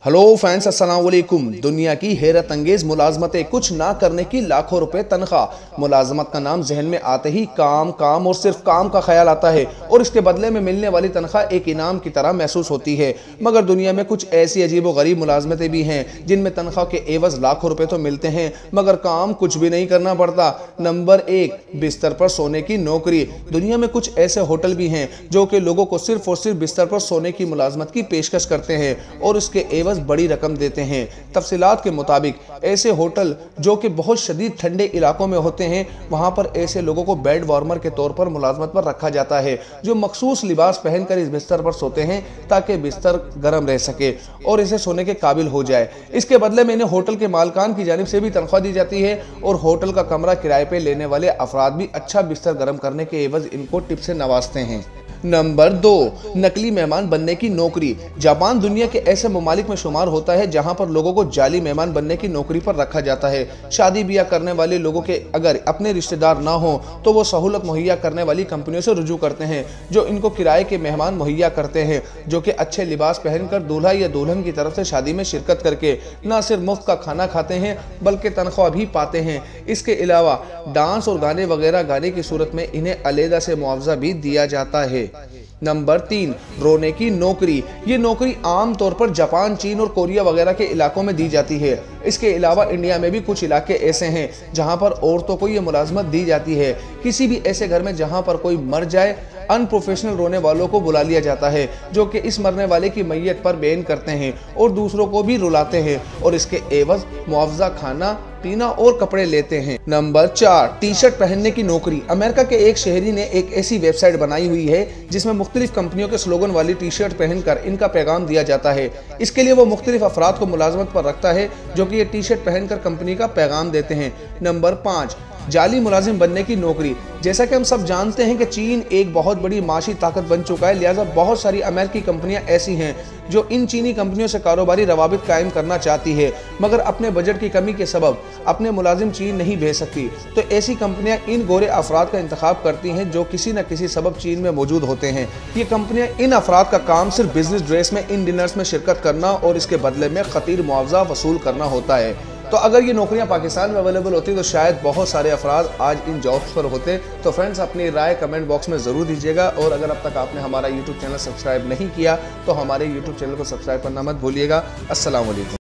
Hello fans, अस्सलाम वालेकुम। दुनिया की हैरत अंगेज मुलाजमतें, कुछ ना करने की लाखों रुपए तनख्वाह। मुलाजमत का नाम जहन में आते ही काम काम और सिर्फ काम का ख्याल आता है और इसके बदले में मिलने वाली तनख्वाह एक इनाम की तरह महसूस होती है। मगर दुनिया में कुछ ऐसी अजीब व गरीब मुलाजमतें भी हैं जिनमें तनख्वाह के एवज लाखों रुपए तो मिलते हैं मगर काम कुछ भी नहीं करना पड़ता। नंबर 1, बिस्तर पर सोने की नौकरी। दुनिया में कुछ ऐसे होटल भी हैं जो कि लोगों को सिर्फ और सिर्फ बिस्तर पर सोने की मुलाजमत की पेशकश करते हैं और उसके एवज बड़ी रकम देते हैं। तफसीलात के मुताबिक ऐसे होटल जो कि बहुत शदीद ठंडे इलाकों में होते हैं, वहां पर ऐसे लोगों को बेड वार्मर के तौर पर मुलाजमत पर रखा जाता है जो मखसूस लिबास पहनकर इस बिस्तर पर सोते हैं ताकि बिस्तर गर्म रह सके और इसे सोने के काबिल हो जाए। इसके बदले में इन्हें होटल के मालकान की जानिब से भी तनख्वाह दी जाती है और होटल का कमरा किराए पे लेने वाले अफराद भी अच्छा बिस्तर गर्म करने के एवज इनको टिप से नवाजते हैं। नंबर 2, नकली मेहमान बनने की नौकरी। जापान दुनिया के ऐसे ममालिक में शुमार होता है जहां पर लोगों को जाली मेहमान बनने की नौकरी पर रखा जाता है। शादी ब्याह करने वाले लोगों के अगर अपने रिश्तेदार ना हो तो वो सहूलत मुहैया करने वाली कंपनियों से रुजू करते हैं जो इनको किराए के मेहमान मुहैया करते हैं, जो कि अच्छे लिबास पहनकर दूल्हा या दुल्हन की तरफ से शादी में शिरकत करके न सिर्फ मुफ्त का खाना खाते हैं बल्कि तनख्वाह भी पाते हैं। इसके अलावा डांस और गाने वगैरह गाने की सूरत में इन्हें अलहदा से मुआवजा भी दिया जाता है। नंबर 3, रोने की नौकरी। ये नौकरी आम तौर पर जापान, चीन और कोरिया वगैरह के इलाकों में दी जाती है। इसके अलावा इंडिया में भी कुछ इलाके ऐसे हैं जहां पर औरतों को ये मुलाजमत दी जाती है। किसी भी ऐसे घर में जहां पर कोई मर जाए, अनप्रोफेशनल रोने वालों को बुला लिया जाता है जो कि इस मरने वाले की मैयत पर बयान करते हैं और दूसरों को भी रुलाते हैं और इसके एवज मुआवजा, खाना पीना और कपड़े लेते हैं। नंबर 4, टी शर्ट पहनने की नौकरी। अमेरिका के एक शहरी ने एक ऐसी वेबसाइट बनाई हुई है जिसमें मुख्तलिफ कंपनियों के स्लोगन वाली टी शर्ट पहनकर इनका पैगाम दिया जाता है। इसके लिए वो मुख्तलिफ अफराद को मुलाजमत पर रखता है जो कि ये टी शर्ट पहनकर कंपनी का पैगाम देते हैं। नंबर 5, जाली मुलाजिम बनने की नौकरी। जैसा कि हम सब जानते हैं कि चीन एक बहुत बड़ी माशी ताकत बन चुका है, लिहाजा बहुत सारी अमेरिकी कंपनियां ऐसी हैं जो इन चीनी कंपनियों से कारोबारी रवाबित कायम करना चाहती है मगर अपने बजट की कमी के सबब अपने मुलाजिम चीन नहीं भेज सकती। तो ऐसी कंपनियां इन गोरे अफराद का इंतखाब करती हैं जो किसी न किसी सबब चीन में मौजूद होते हैं। ये कंपनियां इन अफराद का काम सिर्फ बिजनेस ड्रेस में इन डिनर्स में शिरकत करना और इसके बदले में खतीर मुआवजा वसूल करना होता है। तो अगर ये नौकरियां पाकिस्तान में अवेलेबल होती तो शायद बहुत सारे अफराद आज इन जॉब्स पर होते। तो फ्रेंड्स, अपनी राय कमेंट बॉक्स में ज़रूर दीजिएगा और अगर अब तक आपने हमारा यूट्यूब चैनल सब्सक्राइब नहीं किया तो हमारे यूट्यूब चैनल को सब्सक्राइब करना मत भूलिएगा। अस्सलाम वालेकुम।